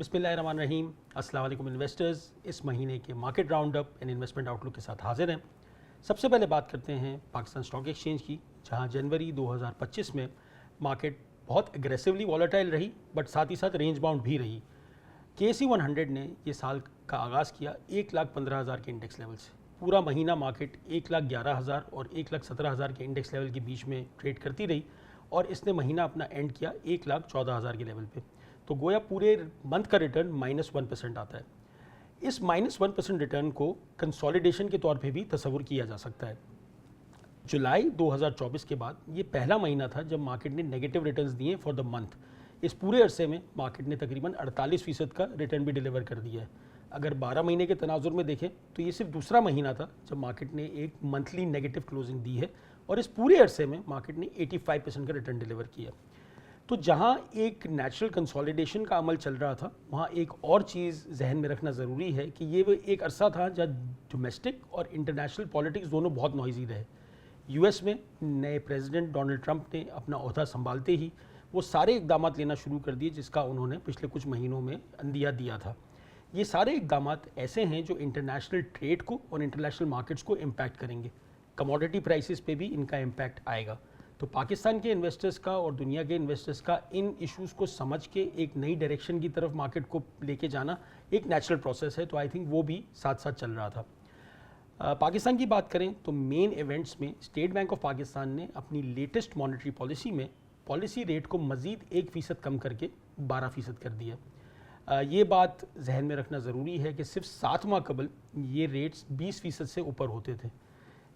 बिस्मिल्लाहिर्रहमानिर्रहीम। अस्सलाम वालेकुम इन्वेस्टर्स। इस महीने के market round up and investment outlook के साथ हाजिर हैं। सबसे पहले बात करते हैं पाकिस्तान स्टॉक एक्सचेंज की, जहां जनवरी 2025 में मार्केट बहुत एग्रेसिवली वॉलेटाइल रही, बट साथ ही साथ रेंज बाउंड भी रही। KSE 100 ने ये साल का आगाज़ किया 1,15,000 के इंडेक्स लेवल से। पूरा महीना मार्केट 1,11,000 और 1,17,000 के इंडेक्स लेवल के बीच में ट्रेड करती रही और इसने महीना अपना एंड किया 1,14,000 के लेवल पे। तो गोया पूरे मंथ का रिटर्न -1% आता है। इस -1% रिटर्न को कंसोलिडेशन के तौर पे भी तस्वुर किया जा सकता है। जुलाई 2024 के बाद ये पहला महीना था जब मार्केट ने नेगेटिव रिटर्न्स दिए फॉर द मंथ। इस पूरे अरसे में मार्केट ने तकरीबन 48% का रिटर्न भी डिलीवर कर दिया है। अगर 12 महीने के तनाजुर में देखें तो ये सिर्फ दूसरा महीना था जब मार्केट ने एक मंथली नेगेटिव क्लोजिंग दी है और इस पूरे अरसे में मार्केट ने 85% का रिटर्न डिलीवर किया। तो जहां एक नेचुरल कंसोलिडेशन का अमल चल रहा था, वहां एक और चीज़ जहन में रखना ज़रूरी है कि ये वो एक अरसा था जहाँ डोमेस्टिक और इंटरनेशनल पॉलिटिक्स दोनों बहुत नॉइजी रहे। US में नए प्रेसिडेंट डोनाल्ड ट्रंप ने अपना ओहदा संभालते ही वो सारे इकदाम लेना शुरू कर दिए जिसका उन्होंने पिछले कुछ महीनों में अंदिया दिया था। ये सारे इकदाम ऐसे हैं जो इंटरनेशनल ट्रेड को और इंटरनेशनल मार्केट्स को इम्पैक्ट करेंगे। कमोडिटी प्राइसेस पे भी इनका इम्पैक्ट आएगा। तो पाकिस्तान के इन्वेस्टर्स का और दुनिया के इन्वेस्टर्स का इन इश्यूज़ को समझ के एक नई डायरेक्शन की तरफ मार्केट को लेके जाना एक नेचुरल प्रोसेस है। तो आई थिंक वो भी साथ साथ चल रहा था। पाकिस्तान की बात करें तो मेन इवेंट्स में स्टेट बैंक ऑफ पाकिस्तान ने अपनी लेटेस्ट मॉनेटरी पॉलिसी में पॉलिसी रेट को मज़ीद 1% कम करके 12% कर दिया। ये बात जहन में रखना ज़रूरी है कि सिर्फ 7 माह कबल ये रेट्स 20% से ऊपर होते थे।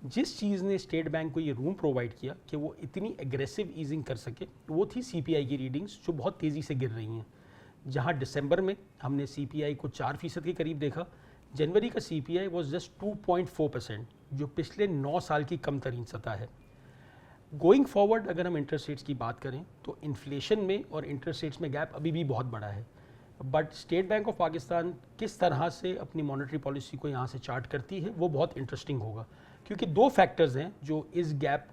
जिस चीज़ ने स्टेट बैंक को ये रूम प्रोवाइड किया कि वो इतनी एग्रेसिव ईजिंग कर सके वो थी CPI की रीडिंग्स जो बहुत तेज़ी से गिर रही हैं। जहां दिसंबर में हमने CPI को 4% के करीब देखा, जनवरी का CPI वॉज जस्ट 2.4%, जो पिछले 9 साल की कम तरीन सतह है। गोइंग फॉरवर्ड अगर हम इंटरेस्ट रेट्स की बात करें तो इन्फ्लेशन में और इंटरेस्ट रेट्स में गैप अभी भी बहुत बड़ा है, but state bank of Pakistan किस तरह से अपनी मॉनेटरी पॉलिसी को यहाँ से चार्ट करती है वो बहुत इंटरेस्टिंग होगा, क्योंकि 2 फैक्टर्स हैं जो इस गैप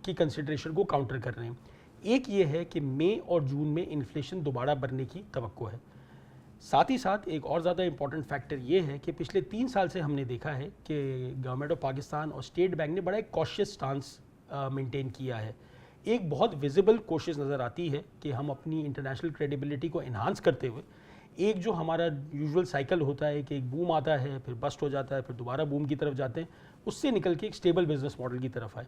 की कंसिडरेशन को काउंटर कर रहे हैं। एक ये है कि मई और जून में इन्फ्लेशन दोबारा बढ़ने की तवक्को है। साथ ही साथ एक और ज़्यादा इंपॉर्टेंट फैक्टर ये है कि पिछले 3 साल से हमने देखा है कि गवर्नमेंट ऑफ पाकिस्तान और स्टेट बैंक ने बड़ा एक कॉशियस स्टांस मेंटेन किया है। एक बहुत विजिबल कोशिश नज़र आती है कि हम अपनी इंटरनेशनल क्रेडिबिलिटी को इन्हांस करते हुए एक जो हमारा यूजुअल साइकिल होता है कि एक बूम आता है फिर बस्ट हो जाता है फिर दोबारा बूम की तरफ जाते हैं, उससे निकल के एक स्टेबल बिजनेस मॉडल की तरफ आए।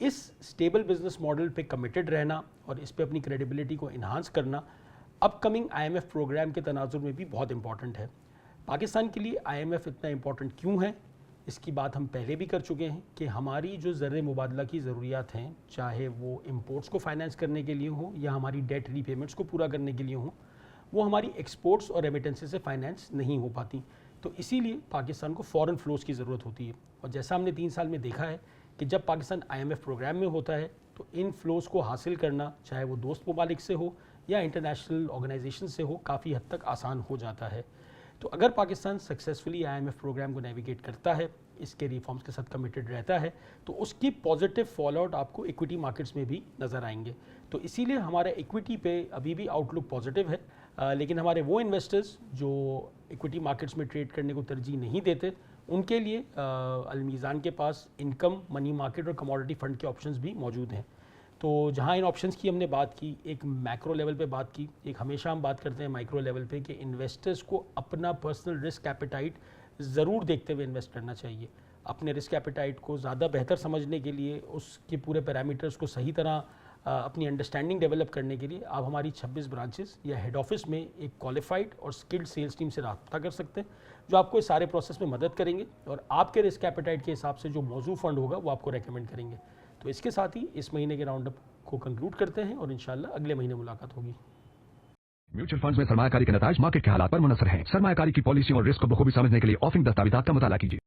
इस स्टेबल बिजनेस मॉडल पे कमिटेड रहना और इस पे अपनी क्रेडिबिलिटी को इन्हांस करना अपकमिंग IMF प्रोग्राम के तनाजुर में भी बहुत इंपॉर्टेंट है। पाकिस्तान के लिए IMF इतना इंपॉर्टेंट क्यों है, इसकी बात हम पहले भी कर चुके हैं कि हमारी जो ज़र मुबादला की ज़रूरियात हैं, चाहे वो इम्पोर्ट्स को फाइनेंस करने के लिए हो या हमारी डेट रीपेमेंट्स को पूरा करने के लिए हो, वो हमारी एक्सपोर्ट्स और रेमिटेंसेस से फाइनेंस नहीं हो पाती। तो इसीलिए पाकिस्तान को फॉरेन फ्लोज की ज़रूरत होती है। और जैसा हमने 3 साल में देखा है कि जब पाकिस्तान IMF प्रोग्राम में होता है तो इन फ्लोज को हासिल करना, चाहे वो दोस्त ममालिक से हो या इंटरनेशनल ऑर्गेनाइजेशन से हो, काफ़ी हद तक आसान हो जाता है। तो अगर पाकिस्तान सक्सेसफुली IMF प्रोग्राम को नेविगेट करता है, इसके रिफॉर्म्स के साथ कमिटेड रहता है, तो उसकी पॉजिटिव फॉलोआउट आपको इक्विटी मार्केट्स में भी नज़र आएंगे। तो इसीलिए हमारा इक्विटी पे अभी भी आउटलुक पॉजिटिव है। लेकिन हमारे वो इन्वेस्टर्स जो इक्विटी मार्केट्स में ट्रेड करने को तरजीह नहीं देते, उनके लिए अलमीज़ान के पास इनकम, मनी मार्केट और कमोडिटी फंड के ऑप्शंस भी मौजूद हैं। तो जहां इन ऑप्शंस की हमने बात की, एक मैक्रो लेवल पे बात की, एक हमेशा हम बात करते हैं माइक्रो लेवल पे कि इन्वेस्टर्स को अपना पर्सनल रिस्क एपेटाइट ज़रूर देखते हुए इन्वेस्ट करना चाहिए। अपने रिस्क एपेटाइट को ज़्यादा बेहतर समझने के लिए, उसके पूरे पैरामीटर्स को सही तरह अपनी अंडरस्टैंडिंग डेवलप करने के लिए आप हमारी 26 ब्रांचेस या हेड ऑफिस में एक क्वालिफाइड और स्किल्ड सेल्स टीम से रब्ता कर सकते हैं, जो आपको इस सारे प्रोसेस में मदद करेंगे और आपके रिस्क एपेटाइट के हिसाब से जो मौजू फंड होगा वो आपको रेकमेंड करेंगे। तो इसके साथ ही इस महीने के राउंड अप को कंक्लूड करते हैं और इंशाल्लाह अगले महीने मुलाकात होगी। म्यूचुअल फंड्स में सरमायाकारी के नताइज मार्केट के हालात पर मुनसर हैं। सरमायाकारी की पॉलिसी और रिस्क को बखूबी समझने के लिए ऑफरिंग दस्तावेजात का मुताला कीजिए।